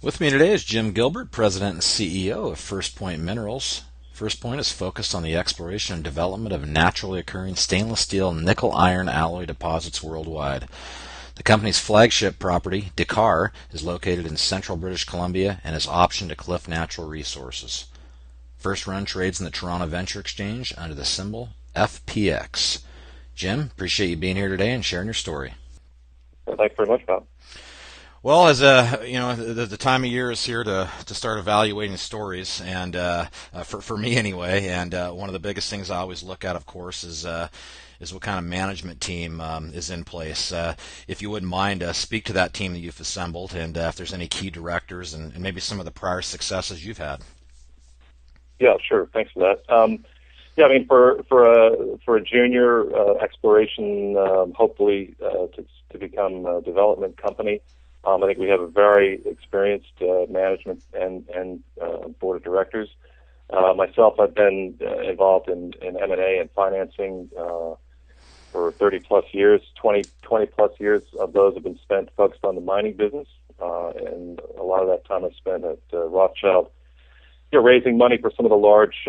With me today is Jim Gilbert, President and CEO of First Point Minerals. First Point is focused on the exploration and development of naturally occurring stainless steel nickel iron alloy deposits worldwide. The company's flagship property, Decar, is located in central British Columbia and is optioned to Cliff Natural Resources. First Run trades in the Toronto Venture Exchange under the symbol FPX. Jim, appreciate you being here today and sharing your story. Well, thanks very much, Bob. Well, as the time of year is here to start evaluating stories, and for me anyway. And one of the biggest things I always look at, of course, is what kind of management team is in place. If you wouldn't mind, speak to that team that you've assembled, and if there's any key directors and maybe some of the prior successes you've had. Yeah, sure. Thanks for that. Yeah, I mean, for a junior exploration, hopefully to become a development company. I think we have a very experienced management and board of directors. Myself, I've been involved in M&A and financing for 30 plus years. 20 plus years of those have been spent focused on the mining business, and a lot of that time I spent at Rothschild, raising money for some of the large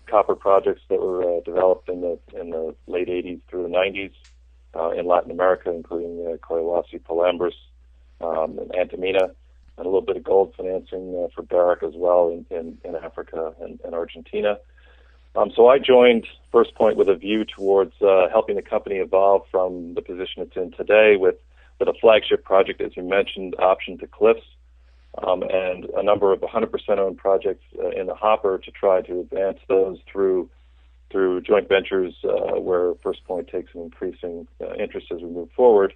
copper projects that were developed in the late 80s through the 90s in Latin America, including Collahuasi, Palambras, and Antamina, and a little bit of gold financing for Barrick as well in Africa and Argentina. So I joined First Point with a view towards helping the company evolve from the position it's in today with a flagship project, as you mentioned, option to Cliffs, and a number of 100% owned projects in the hopper to try to advance those through joint ventures where First Point takes an increasing interest as we move forward.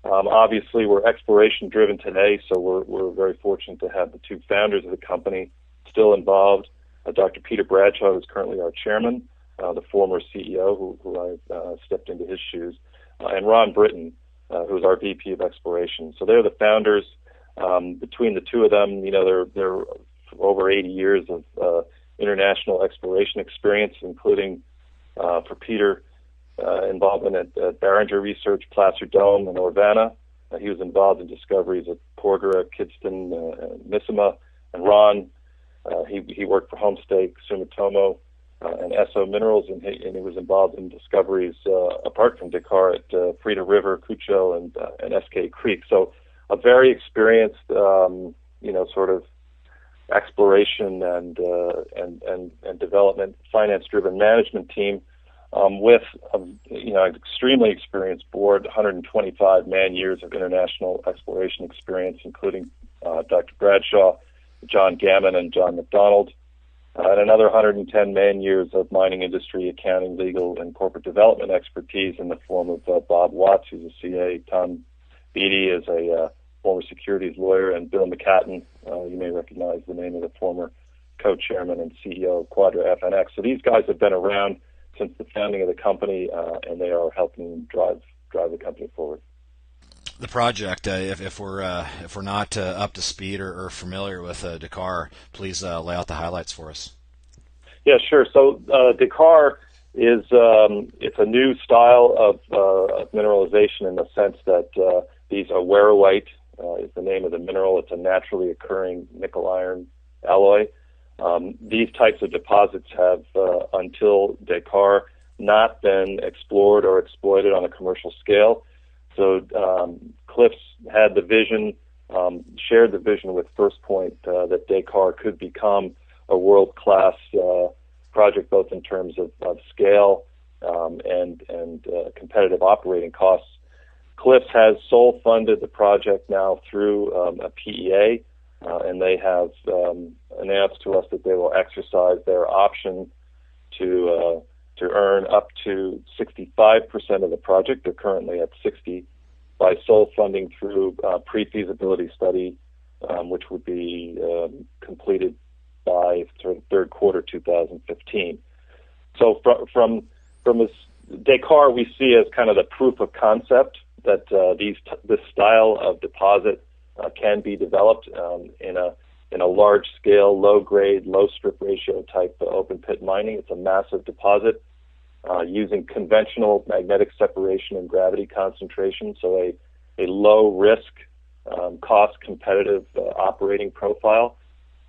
Obviously, we're exploration driven today, so we're very fortunate to have the two founders of the company still involved. Dr. Peter Bradshaw, who's currently our chairman, the former CEO who I stepped into his shoes, and Ron Britton, who's our VP of exploration. So they're the founders. Between the two of them, they're over 80 years of international exploration experience, including for Peter, involvement at Barringer Research, Placer Dome, and Orvana. He was involved in discoveries at Porgera, Kidston, Misima, and Ron. He worked for Homestake, Sumitomo, and Esso Minerals, and he was involved in discoveries apart from Decar at Frida River, Cucho, and SK Creek. So a very experienced, sort of exploration and development, finance-driven management team. With an extremely experienced board, 125 man-years of international exploration experience, including Dr. Bradshaw, John Gammon, and John McDonald, and another 110 man-years of mining industry, accounting, legal, and corporate development expertise in the form of Bob Watts, who's a CA, Tom Beatty is a former securities lawyer, and Bill McCatton, you may recognize the name of the former co-chairman and CEO of Quadra FNX. So these guys have been around since the founding of the company, and they are helping drive the company forward. The project, if we're not up to speed or familiar with Decar, please lay out the highlights for us. Yeah, sure. So Decar is it's a new style of mineralization in the sense that these awaruite is the name of the mineral. It's a naturally occurring nickel iron alloy. These types of deposits have, until Decar, not been explored or exploited on a commercial scale. So Cliffs had the vision, shared the vision with First Point that Decar could become a world-class project, both in terms of scale and competitive operating costs. Cliffs has sole funded the project now through a PEA. And they have announced to us that they will exercise their option to earn up to 65% of the project. They're currently at 60% by sole funding through pre-feasibility study, which would be completed by third quarter 2015. So from this Decar, we see as kind of the proof of concept that this style of deposit can be developed in a large scale, low grade, low strip ratio type open pit mining. It's a massive deposit using conventional magnetic separation and gravity concentration, so a low risk cost competitive operating profile.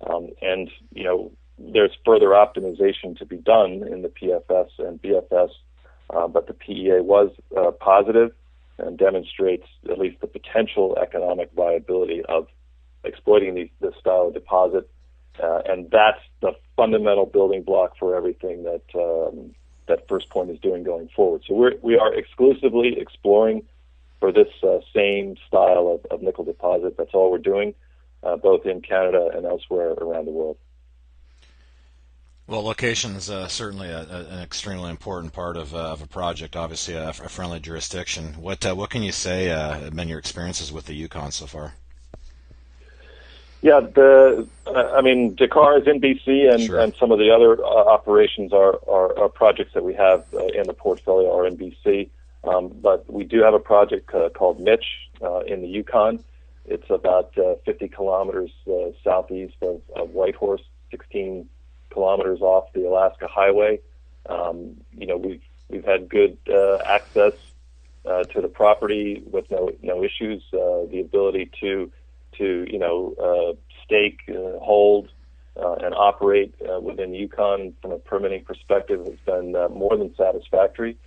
And, there's further optimization to be done in the PFS and BFS, but the PEA was positive and demonstrates at least the potential economic viability of exploiting this style of deposit. And that's the fundamental building block for everything that First Point is doing going forward. So we are exclusively exploring for this same style of nickel deposit. That's all we're doing, both in Canada and elsewhere around the world. Well, location is certainly an extremely important part of a project. Obviously, a friendly jurisdiction. What can you say have been your experiences with the Yukon so far? Yeah, Decar is in BC, and, Sure. and some of the other operations are projects that we have in the portfolio are in BC. But we do have a project called Mich in the Yukon. It's about 50 kilometers southeast of Whitehorse, 16 kilometers off the Alaska Highway. We've had good access to the property with no issues. The ability to stake, hold, and operate within Yukon from a permitting perspective has been more than satisfactory.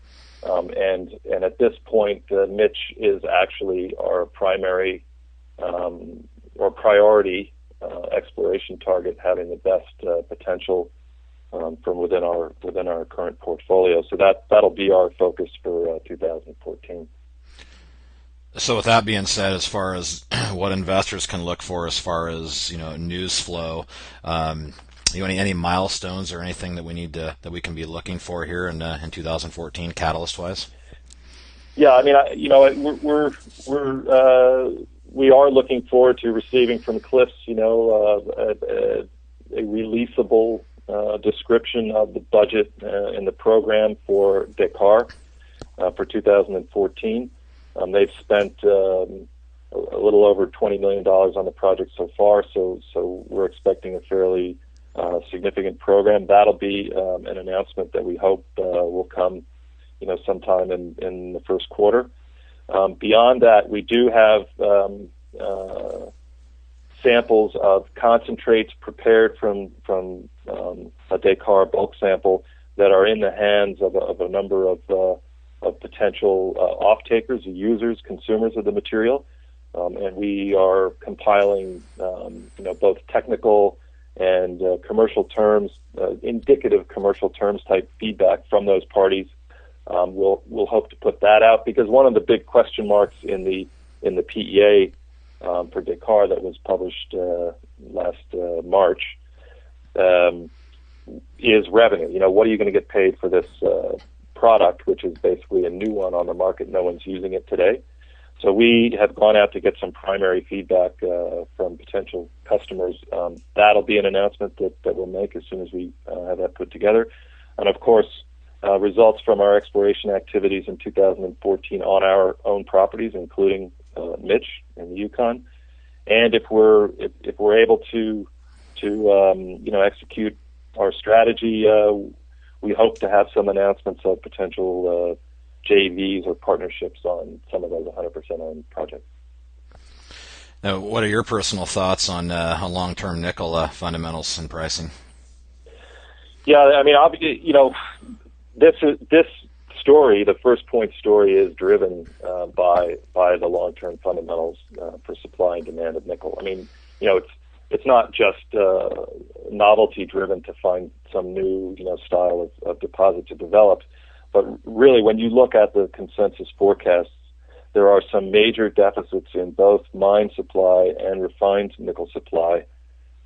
And at this point, Mich is actually our primary or priority exploration target, having the best potential from within our current portfolio. So that'll be our focus for 2014. So with that being said, as far as what investors can look for, as far as news flow, any milestones or anything that we can be looking for here in 2014, catalyst wise? Yeah, we are looking forward to receiving from Cliffs, a releasable description of the budget and the program for Decar for 2014. They've spent a little over $20 million on the project so far, so we're expecting a fairly significant program. That'll be an announcement that we hope will come, sometime in the first quarter. Beyond that, we do have samples of concentrates prepared from a Decar bulk sample that are in the hands of a number of potential off-takers, users, consumers of the material. And we are compiling, both technical and commercial terms, indicative commercial terms type feedback from those parties. We'll hope to put that out, because one of the big question marks in the PEA for Decar that was published last March is revenue. What are you going to get paid for this product, which is basically a new one on the market? No one's using it today. So we have gone out to get some primary feedback from potential customers. That'll be an announcement that we'll make as soon as we have that put together. And of course, results from our exploration activities in 2014 on our own properties, including Mich in the Yukon. And if we're able to execute our strategy, we hope to have some announcements of potential JVs or partnerships on some of those 100% owned projects. Now, what are your personal thoughts on long-term nickel fundamentals and pricing? Yeah, this story, the First Point story, is driven by the long-term fundamentals for supply and demand of nickel. It's not just novelty driven to find some new style of deposit to develop, but really when you look at the consensus forecasts, there are some major deficits in both mine supply and refined nickel supply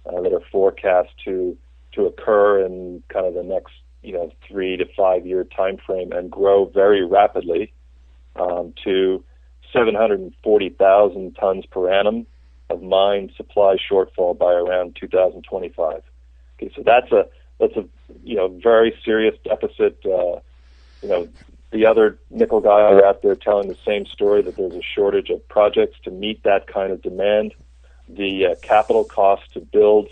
that are forecast to occur in kind of the next 3 to 5 year time frame and grow very rapidly to 740,000 tons per annum of mine supply shortfall by around 2025. Okay, so that's a very serious deficit. The other nickel guys are out there telling the same story, that there's a shortage of projects to meet that kind of demand. The capital cost to build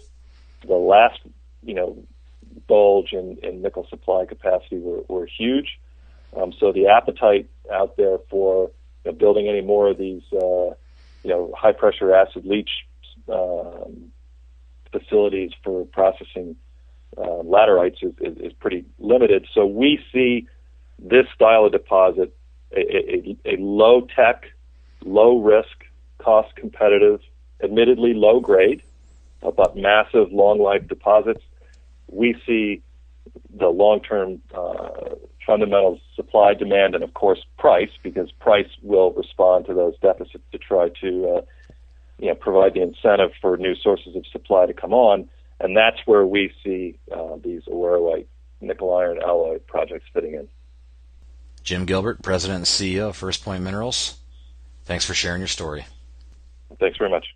the last bulge in nickel supply capacity were huge. So the appetite out there for building any more of these high pressure acid leach facilities for processing laterites is pretty limited. So we see this style of deposit a low tech, low risk, cost competitive, admittedly low grade, but massive long life deposits. We see the long term fundamentals, supply, demand, and of course price, because price will respond to those deficits to try to provide the incentive for new sources of supply to come on. And that's where we see these awaruite nickel iron alloy projects fitting in. Jim Gilbert, President and CEO of First Point Minerals. Thanks for sharing your story. Thanks very much.